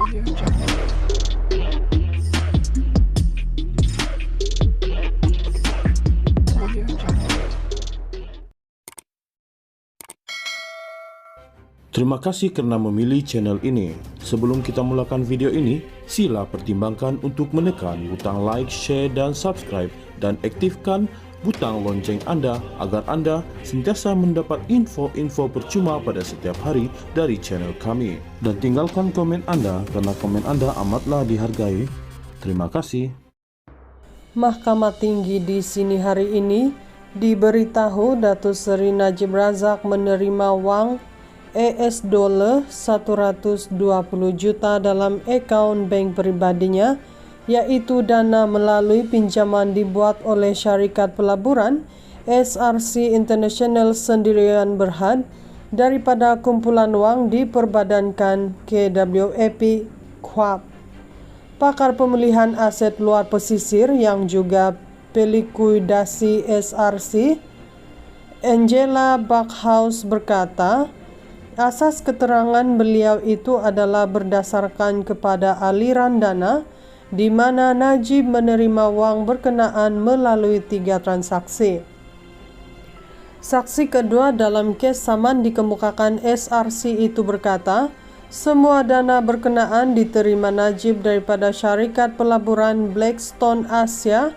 Terima kasih karena memilih channel ini. Sebelum kita mulakan video ini, sila pertimbangkan untuk menekan butang like, share, dan subscribe, dan aktifkan butang lonceng Anda agar Anda sentiasa mendapat info-info percuma pada setiap hari dari channel kami. Dan tinggalkan komen Anda karena komen Anda amatlah dihargai. Terima kasih. Mahkamah Tinggi di sini hari ini diberitahu Datuk Seri Najib Razak menerima wang $120 juta dalam akaun bank pribadinya, yaitu dana melalui pinjaman dibuat oleh syarikat pelaburan SRC International Sendirian Berhad daripada kumpulan wang diperbadankan KWAP Kuap. Pakar pemilihan aset luar pesisir yang juga pelikuidasi SRC, Angela Backhaus berkata, asas keterangan beliau itu adalah berdasarkan kepada aliran dana di mana Najib menerima wang berkenaan melalui 3 transaksi. Saksi kedua dalam kes saman dikemukakan SRC itu berkata, semua dana berkenaan diterima Najib daripada syarikat pelaburan Blackstone Asia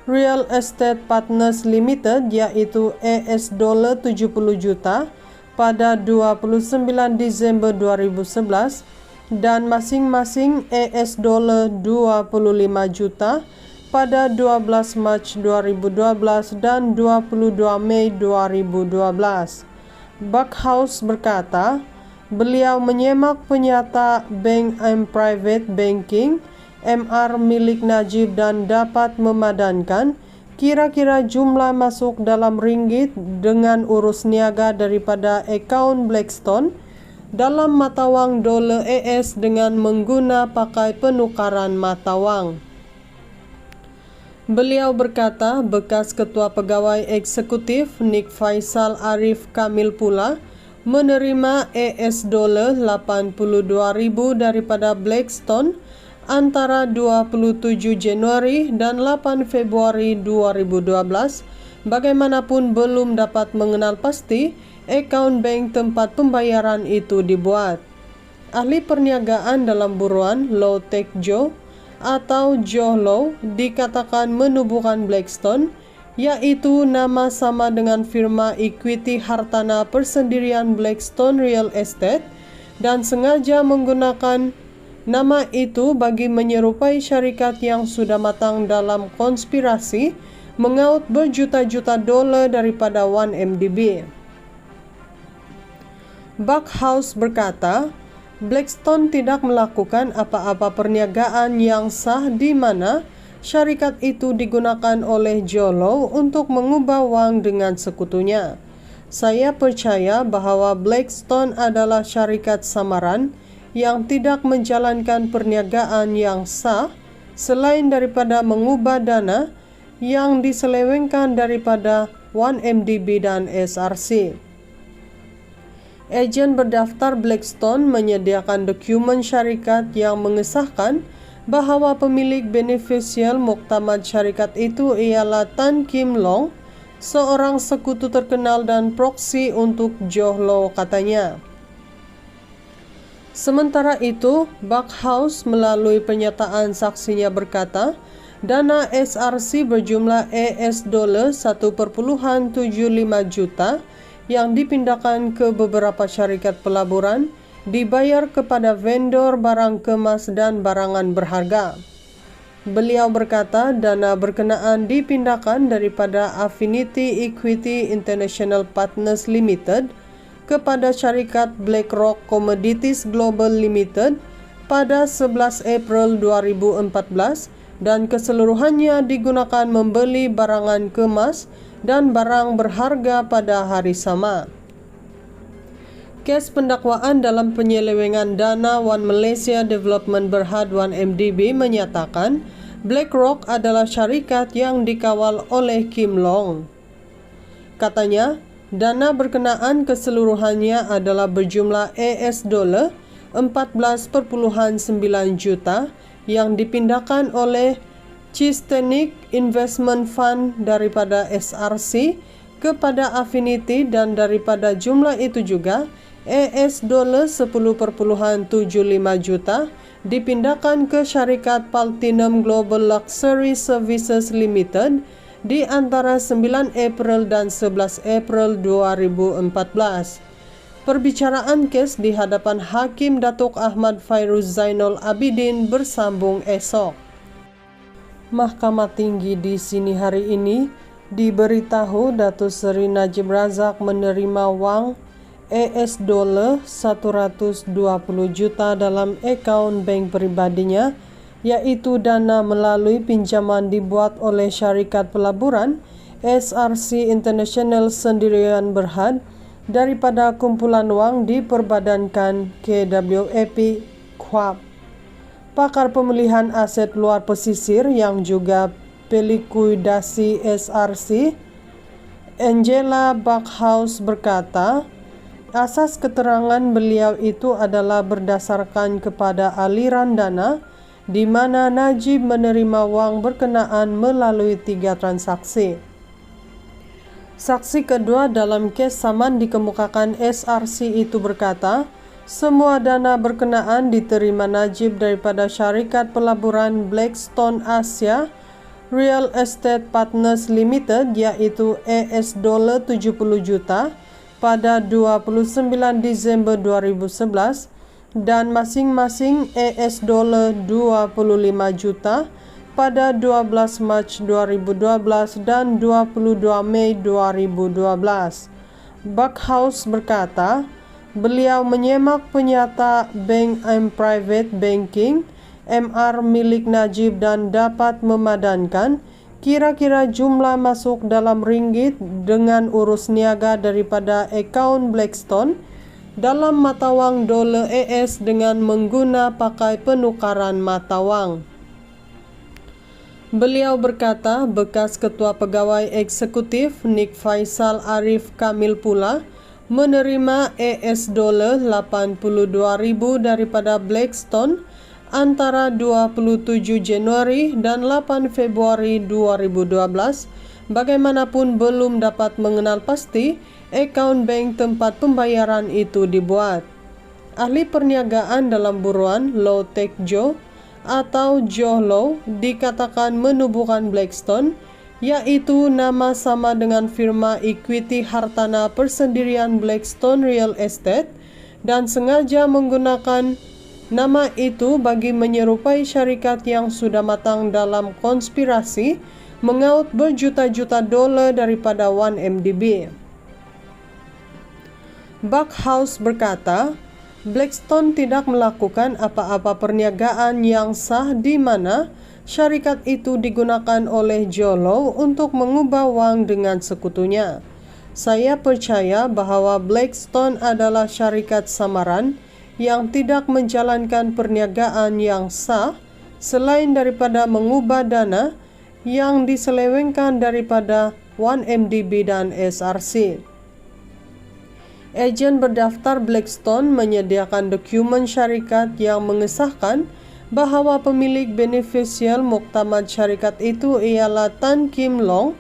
Real Estate Partners Limited, iaitu $70 juta pada 29 Disember 2011 dan masing-masing $25 juta pada 12 Mac 2012 dan 22 Mei 2012. Backhaus berkata, beliau menyemak penyata Bank and Private Banking MR milik Najib dan dapat memadankan kira-kira jumlah masuk dalam ringgit dengan urus niaga daripada akaun Blackstone dalam mata wang dolar AS dengan mengguna pakai penukaran mata wang. Beliau berkata bekas Ketua Pegawai Eksekutif Nik Faisal Arif Kamil pula menerima $82,000 daripada Blackstone antara 27 Januari dan 8 Februari 2012. Bagaimanapun belum dapat mengenal pasti akaun bank tempat pembayaran itu dibuat. Ahli perniagaan dalam buruan Low Tech Joe atau Joe Low dikatakan menubuhkan Blackstone, yaitu nama sama dengan firma equity hartana persendirian Blackstone Real Estate, dan sengaja menggunakan nama itu bagi menyerupai syarikat yang sudah matang dalam konspirasi mengaut berjuta-juta dolar daripada 1MDB. Backhaus berkata, Blackstone tidak melakukan apa-apa perniagaan yang sah di mana syarikat itu digunakan oleh Jolo untuk mengubah wang dengan sekutunya. Saya percaya bahawa Blackstone adalah syarikat samaran yang tidak menjalankan perniagaan yang sah selain daripada mengubah dana yang diselewengkan daripada 1MDB dan SRC. Ejen berdaftar Blackstone menyediakan dokumen syarikat yang mengesahkan bahawa pemilik beneficial muktamad syarikat itu ialah Tan Kim Long, seorang sekutu terkenal dan proksi untuk Johlo, katanya. Sementara itu, Backhaus melalui pernyataan saksinya berkata, dana SRC berjumlah $1.75 juta yang dipindahkan ke beberapa syarikat pelaburan dibayar kepada vendor barang kemas dan barangan berharga. Beliau berkata dana berkenaan dipindahkan daripada Affinity Equity International Partners Limited kepada syarikat BlackRock Commodities Global Limited pada 11 April 2014 dan keseluruhannya digunakan membeli barangan kemas dan barang berharga pada hari sama. Kes pendakwaan dalam penyelewengan dana One Malaysia Development Berhad 1MDB menyatakan BlackRock adalah syarikat yang dikawal oleh Kim Long. Katanya, dana berkenaan keseluruhannya adalah berjumlah $5 14,9 juta yang dipindahkan oleh Cistenic Investment Fund daripada SRC kepada Affinity, dan daripada jumlah itu juga $10,75 juta dipindahkan ke syarikat Platinum Global Luxury Services Limited di antara 9 April dan 11 April 2014. Perbicaraan kes di hadapan Hakim Datuk Ahmad Fairuz Zainul Abidin bersambung esok. Mahkamah Tinggi di sini hari ini diberitahu Datuk Seri Najib Razak menerima wang $120 juta dalam akaun bank peribadinya, yaitu dana melalui pinjaman dibuat oleh syarikat pelaburan SRC International Sendirian Berhad daripada kumpulan wang diperbadankan KWAP Kuap. Pakar pemulihan aset luar pesisir yang juga pelikuidasi SRC, Angela Backhaus berkata, asas keterangan beliau itu adalah berdasarkan kepada aliran dana di mana Najib menerima wang berkenaan melalui 3 transaksi. Saksi kedua dalam kes saman dikemukakan SRC itu berkata, semua dana berkenaan diterima Najib daripada syarikat pelaburan Blackstone Asia Real Estate Partners Limited, iaitu $70 juta pada 29 Disember 2011 dan masing-masing $25 juta pada 12 Mac 2012 dan 22 Mei 2012. Backhaus berkata, beliau menyemak penyata Bank and Private Banking MR milik Najib dan dapat memadankan kira-kira jumlah masuk dalam ringgit dengan urus niaga daripada akaun Blackstone dalam mata wang dolar AS dengan mengguna pakai penukaran mata wang. Beliau berkata bekas Ketua Pegawai Eksekutif Nik Faisal Arif Kamil pula menerima $82,000 daripada Blackstone antara 27 Januari dan 8 Februari 2012. Bagaimanapun belum dapat mengenal pasti akaun bank tempat pembayaran itu dibuat. Ahli perniagaan dalam buruan Low Tech Joe atau Joe Low dikatakan menubuhkan Blackstone, yaitu nama sama dengan firma equity hartana persendirian Blackstone Real Estate, dan sengaja menggunakan nama itu bagi menyerupai syarikat yang sudah matang dalam konspirasi mengaut berjuta-juta dolar daripada 1MDB. Backhaus berkata, Blackstone tidak melakukan apa-apa perniagaan yang sah di mana syarikat itu digunakan oleh Jolo untuk mengubah wang dengan sekutunya. Saya percaya bahawa Blackstone adalah syarikat samaran yang tidak menjalankan perniagaan yang sah selain daripada mengubah dana yang diselewengkan daripada 1MDB dan SRC. Ejen berdaftar Blackstone menyediakan dokumen syarikat yang mengesahkan bahawa pemilik beneficial muktamad syarikat itu ialah Tan Kim Long,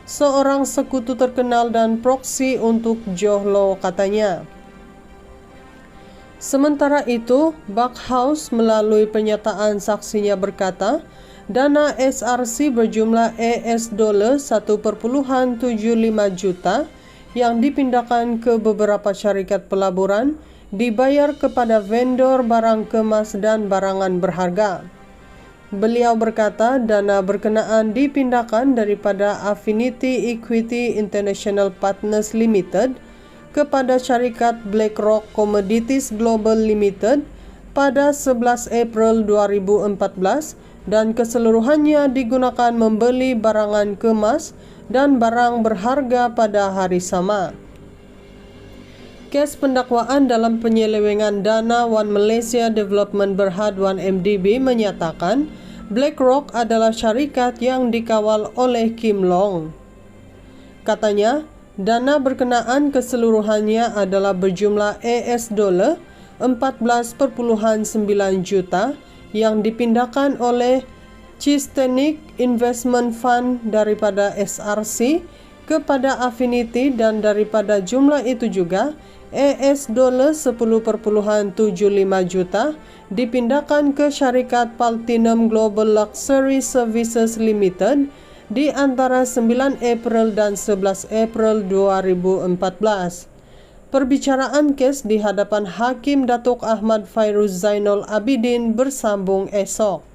seorang sekutu terkenal dan proksi untuk Johlo, katanya. Sementara itu, Backhaus melalui pernyataan saksinya berkata, dana SRC berjumlah $1.75 juta yang dipindahkan ke beberapa syarikat pelaburan dibayar kepada vendor barang kemas dan barangan berharga. Beliau berkata dana berkenaan dipindahkan daripada Affinity Equity International Partners Limited kepada syarikat BlackRock Commodities Global Limited pada 11 April 2014 dan keseluruhannya digunakan membeli barangan kemas dan barang berharga pada hari sama. Kes pendakwaan dalam penyelewengan dana One Malaysia Development Berhad 1MDB menyatakan BlackRock adalah syarikat yang dikawal oleh Kim Long. Katanya, dana berkenaan keseluruhannya adalah berjumlah $120 14,9 juta yang dipindahkan oleh Cistenic Investment Fund daripada SRC kepada Affinity, dan daripada jumlah itu juga $10,75 juta dipindahkan ke syarikat Platinum Global Luxury Services Limited di antara 9 April dan 11 April 2014. Perbicaraan kes di hadapan Hakim Datuk Ahmad Fairuz Zainul Abidin bersambung esok.